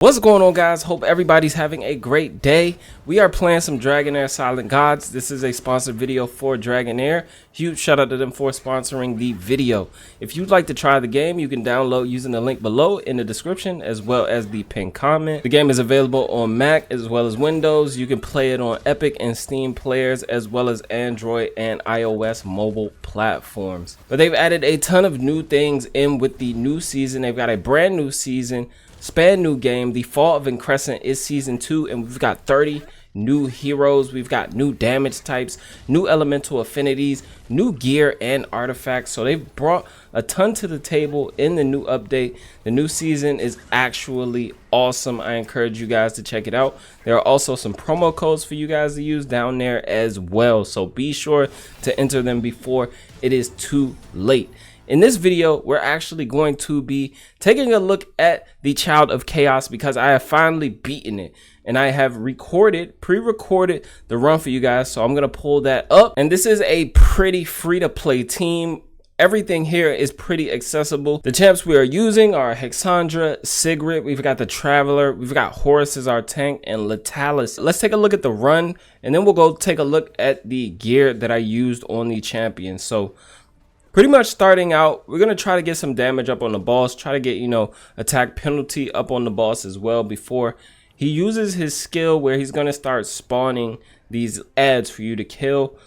What's going on, guys? Hope everybody's having a great day. We are playing some Dragonheir Silent Gods. This is a sponsored video for Dragonheir. Huge shout out to them for sponsoring the video. If you'd like to try the game, you can download using the link below in the description as well as the pinned comment. The game is available on Mac as well as Windows. You can play it on Epic and Steam players as well as Android and iOS mobile platforms. But they've added a ton of new things in with the new season. They've got a brand new season, span new game. The Fall of Increscent is season 2, and we've got 30 new heroes. We've got new damage types, new elemental affinities, new gear and artifacts. So they've brought a ton to the table in the new update. The new season is actually awesome. I encourage you guys to check it out. There are also some promo codes for you guys to use down there as well, so be sure to enter them before it is too late. In this video, we're actually going to be taking a look at the Child of Chaos because I have finally beaten it and I have pre-recorded the run for you guys. So I'm going to pull that up, and this is a pretty free-to-play team. Everything here is pretty accessible. The champs we are using are Hexandra, Sigrid, we've got the Traveler, we've got Horus as our tank, and Latalis. Let's take a look at the run, and then we'll go take a look at the gear that I used on the champion. So pretty much starting out, we're going to try to get some damage up on the boss, try to get, attack penalty up on the boss as well before he uses his skill where he's going to start spawning these ads for you to kill.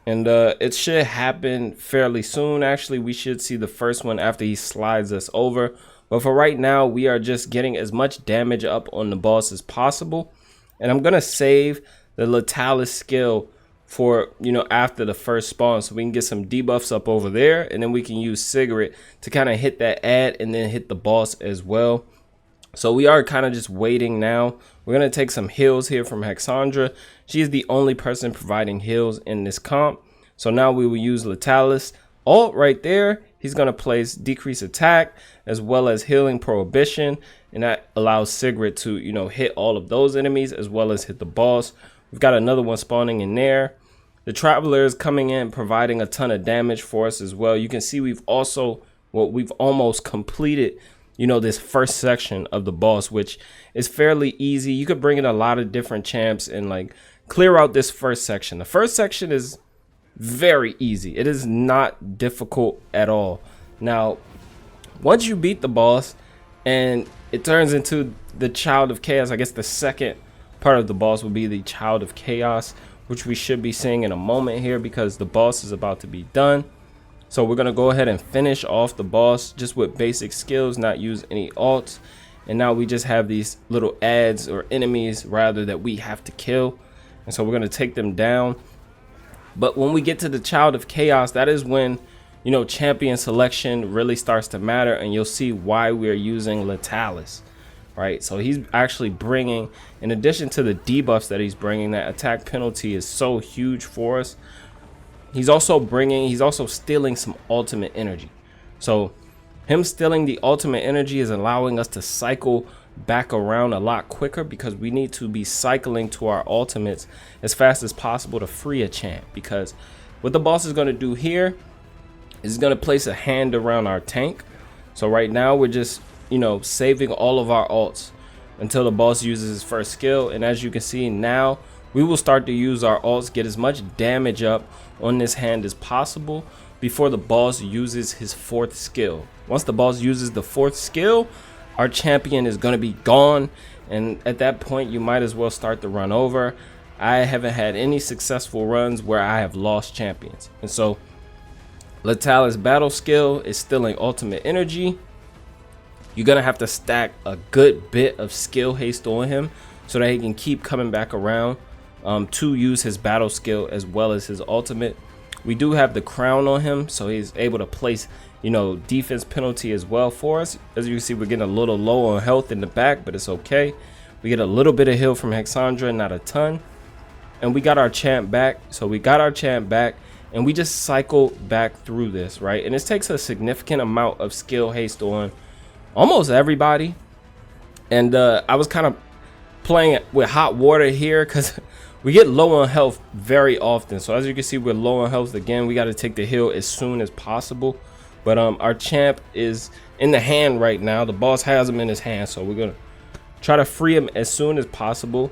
And it should happen fairly soon. Actually, we should see the first one after he slides us over. But for right now, we are just getting as much damage up on the boss as possible. And I'm going to save the Latalis skill for after the first spawn, so we can get some debuffs up over there, and then we can use Sigrid to kind of hit that ad and then hit the boss as well. So we are kind of just waiting now. We're going to take some heals here from Hexandra. She is the only person providing heals in this comp. So now we will use Latalis ult right there. He's going to place decrease attack as well as healing prohibition, and that allows Sigrid to hit all of those enemies as well as hit the boss. We've got another one spawning in there. The Traveler is coming in, providing a ton of damage for us as well. You can see we've almost completed, this first section of the boss, which is fairly easy. You could bring in a lot of different champs and clear out this first section. The first section is very easy. It is not difficult at all. Now, once you beat the boss and it turns into the Child of Chaos, I guess the second part of the boss will be the Child of Chaos, which we should be seeing in a moment here because the boss is about to be done. So we're going to go ahead and finish off the boss just with basic skills, not use any ults. And now we just have these little ads or enemies rather that we have to kill. And so we're going to take them down. But when we get to the Child of Chaos, that is when, champion selection really starts to matter, and you'll see why we're using Latalis. Right, so he's actually bringing, in addition to the debuffs that he's bringing, that attack penalty is so huge for us. He's also stealing some ultimate energy. So him stealing the ultimate energy is allowing us to cycle back around a lot quicker because we need to be cycling to our ultimates as fast as possible to free a champ. Because what the boss is going to do here is going to place a hand around our tank. So right now we're just saving all of our ults until the boss uses his first skill. And as you can see, now we will start to use our ults, get as much damage up on this hand as possible before the boss uses his fourth skill. Once the boss uses the fourth skill, our champion is going to be gone, and at that point you might as well start the run over. I haven't had any successful runs where I have lost champions. And so Latalis' battle skill is stealing ultimate energy. You're going to have to stack a good bit of skill haste on him so that he can keep coming back around to use his battle skill as well as his ultimate. We do have the crown on him, so he's able to place, defense penalty as well for us. As you can see, we're getting a little low on health in the back, but it's okay. We get a little bit of heal from Hexandra, not a ton. And we got our champ back. So we got our champ back, and we just cycle back through this, right? And this takes a significant amount of skill haste on almost everybody. And I was kind of playing with hot water here because we get low on health very often. So as you can see, we're low on health again. We got to take the heal as soon as possible. But our champ is in the hand right now. The boss has him in his hand, so we're gonna Try to free him as soon as possible.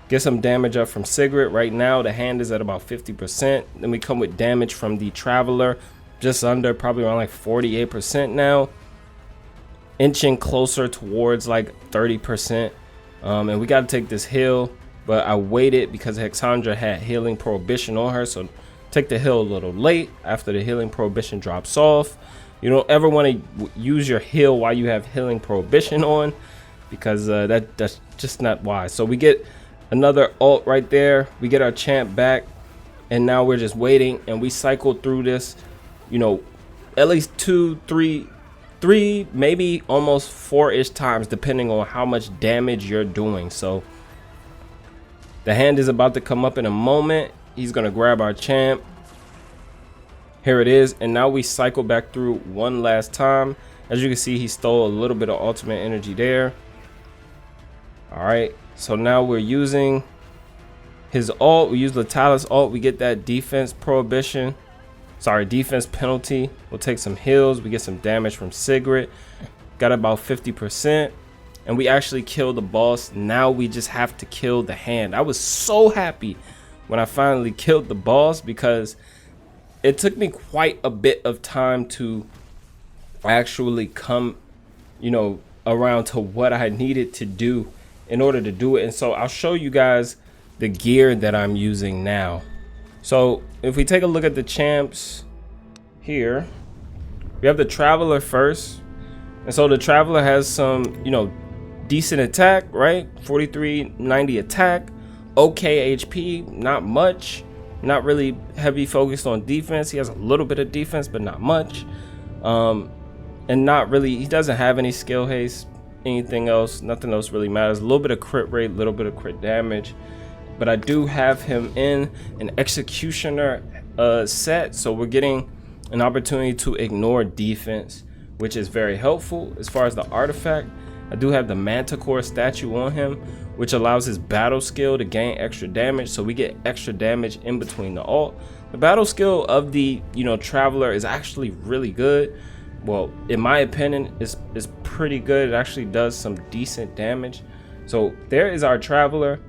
Get some damage up from Sigrid. Right now the hand is at about 50%. Then we come with damage from the Traveler, just under, probably around like 48% now, inching closer towards like 30%. And we got to take this heal, but I waited because Hexandra had healing prohibition on her, so take the heal a little late after the healing prohibition drops off. You don't ever want to use your heal while you have healing prohibition on, because that's just not wise. So we get another ult right there, we get our champ back, and now we're just waiting, and we cycle through this, you know, at least 2, 3, maybe almost 4-ish times, depending on how much damage you're doing. So the hand is about to come up in a moment. He's gonna grab our champ. Here it is, and now we cycle back through one last time. As you can see, he stole a little bit of ultimate energy there. All right, so now we're using his ult. We use Latalis ult. We get that defense prohibition. Sorry, defense penalty. We'll take some heals. We get some damage from Sigrid. Got about 50%. And we actually killed the boss. Now we just have to kill the hand. I was so happy when I finally killed the boss, because it took me quite a bit of time to actually come, you know, around to what I needed to do in order to do it. And so I'll show you guys the gear that I'm using now. So if we take a look at the champs here, we have the Traveler first. And so the Traveler has some, you know, decent attack, right? 4390 attack, okay HP, not much, not really heavy focused on defense. He has a little bit of defense, but not much. And not really, he doesn't have any skill haste, anything else, nothing else really matters. A little bit of crit rate, a little bit of crit damage. But I do have him in an Executioner set, so we're getting an opportunity to ignore defense, which is very helpful. As far as the artifact, I do have the Manticore statue on him, which allows his battle skill to gain extra damage, so we get extra damage in between the ult. The battle skill of the, you know, Traveler is actually really good. Well, in my opinion, is pretty good. It actually does some decent damage. So there is our Traveler.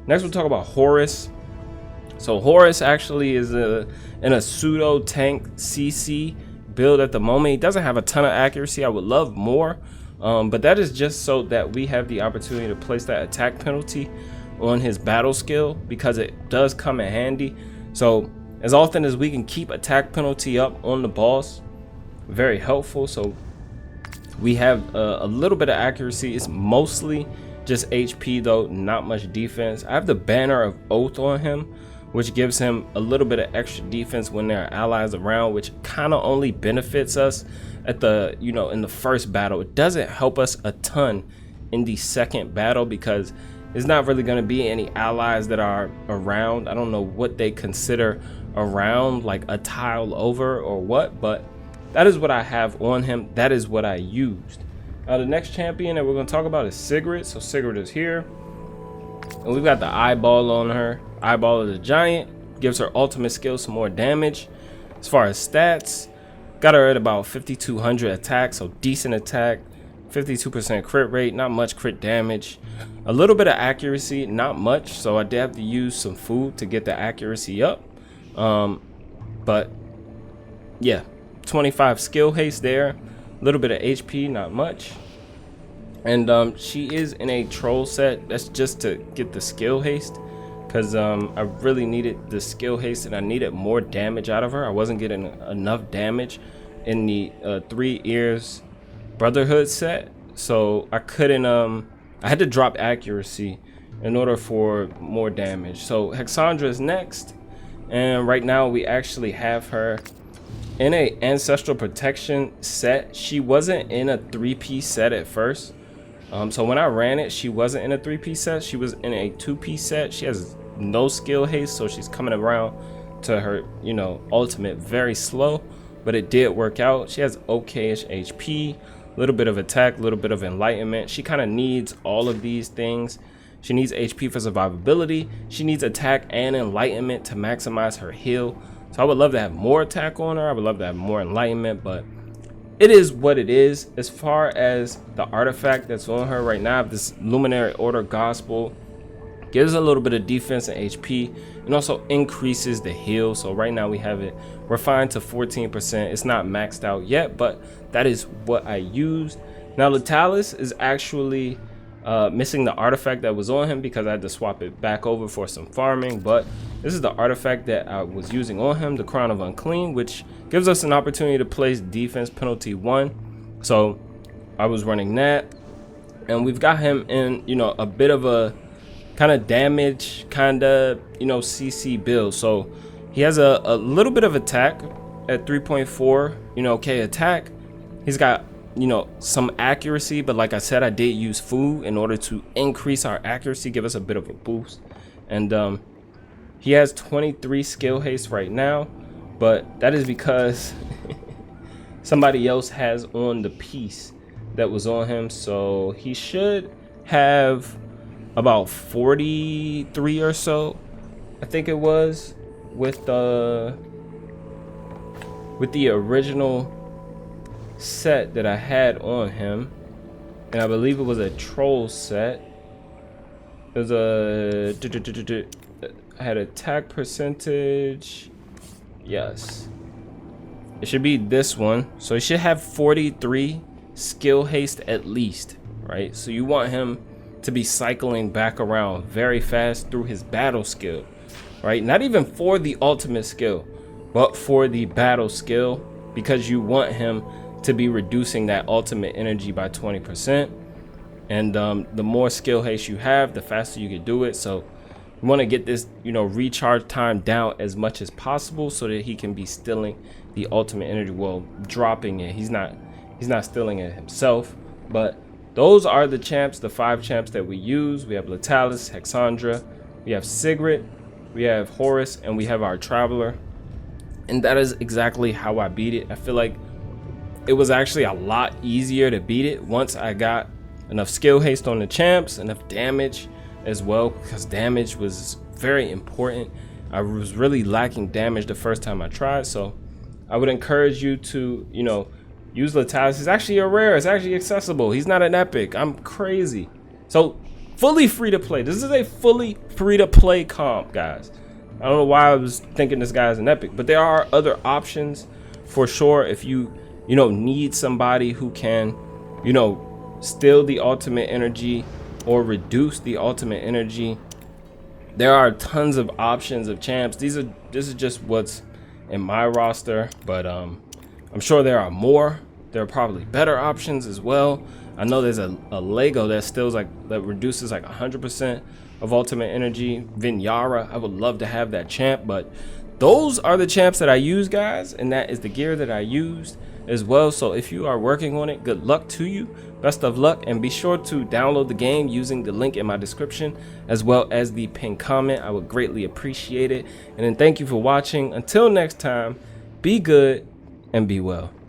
Next we'll talk about Horus. So Horus actually is in a pseudo tank CC build at the moment. He doesn't have a ton of accuracy. I would love more, but that is just so that we have the opportunity to place that attack penalty on his battle skill, because it does come in handy. So as often as we can keep attack penalty up on the boss, very helpful. So we have a little bit of accuracy. It's mostly just HP though, not much defense. I have the Banner of Oath on him, which gives him a little bit of extra defense when there are allies around, which kind of only benefits us at the, you know, in the first battle. It doesn't help us a ton in the second battle, because there's not really going to be any allies that are around. I don't know what they consider around, like a tile over or what, but that is what I have on him. That is what I used. The next champion that we're going to talk about is Sigrid. So Sigrid is here, and we've got the eyeball on her. Eyeball of the giant gives her ultimate skill some more damage. As far as stats, got her at about 5200 attack, so decent attack, 52% crit rate, not much crit damage, a little bit of accuracy, not much, so I did have to use some food to get the accuracy up. But yeah, 25 skill haste there, a little bit of HP, not much. And she is in a troll set. That's just to get the skill haste, because I really needed the skill haste and I needed more damage out of her. I wasn't getting enough damage in the 3 Ears Brotherhood set, so I couldn't I had to drop accuracy in order for more damage. So Hexandra is next, and right now we actually have her in a Ancestral Protection set. She wasn't in a 3-piece set at first. So when I ran it, she wasn't in a 3-piece set. She was in a 2-piece set. She has no skill haste, so she's coming around to her, you know, ultimate very slow, but it did work out. She has okay-ish HP, a little bit of attack, a little bit of enlightenment. She kind of needs all of these things. She needs HP for survivability. She needs attack and enlightenment to maximize her heal. So I would love to have more attack on her. I would love to have more enlightenment, but it is what it is. As far as the artifact that's on her right now, this Luminary Order Gospel gives a little bit of defense and HP, and also increases the heal. So right now we have it refined to 14%. It's not maxed out yet, but that is what I used. Now Letalis is actually missing the artifact that was on him because I had to swap it back over for some farming, but this is the artifact that I was using on him, the Crown of Unclean, which gives us an opportunity to place defense penalty 1. So I was running that, and we've got him in, you know, a bit of a kind of damage, kind of, you know, CC build. So he has a little bit of attack at 3.4, you know, K attack. He's got, you know, some accuracy, but like I said, I did use food in order to increase our accuracy, give us a bit of a boost. And he has 23 skill haste right now, but that is because somebody else has on the piece that was on him. So he should have about 43 or so, I think it was, with the original set that I had on him, and I believe it was a troll set. It was I had attack percentage, yes, it should be this one. So he should have 43 skill haste at least, right? So you want him to be cycling back around very fast through his battle skill, right? Not even for the ultimate skill, but for the battle skill, because you want him to be reducing that ultimate energy by 20%. And the more skill haste you have, the faster you can do it. So you want to get this, you know, recharge time down as much as possible so that he can be stealing the ultimate energy, well, dropping it. He's not stealing it himself. But those are the champs, the 5 champs that we use. We have Letalis, Hexandra, we have Sigrid, we have Horus, and we have our Traveler. And that is exactly how I beat it. I feel like it was actually a lot easier to beat it once I got enough skill haste on the champs, enough damage as well, because damage was very important. I was really lacking damage the first time I tried, so I would encourage you to, you know, use Letalis. It's actually a rare, it's actually accessible. He's not an epic. I'm crazy. So fully free to play. This is a fully free to play comp, guys. I don't know why I was thinking this guy is an epic, but there are other options for sure. If you know, need somebody who can, you know, steal the ultimate energy or reduce the ultimate energy, there are tons of options of champs. This is just what's in my roster, but I'm sure there are more. There are probably better options as well. I know there's a Lego that reduces like 100% of ultimate energy. Vinyara, I would love to have that champ, but those are the champs that I use, guys, and that is the gear that I used as well. So if you are working on it, good luck to you, best of luck, and be sure to download the game using the link in my description as well as the pinned comment. I would greatly appreciate it. And then thank you for watching. Until next time, be good and be well.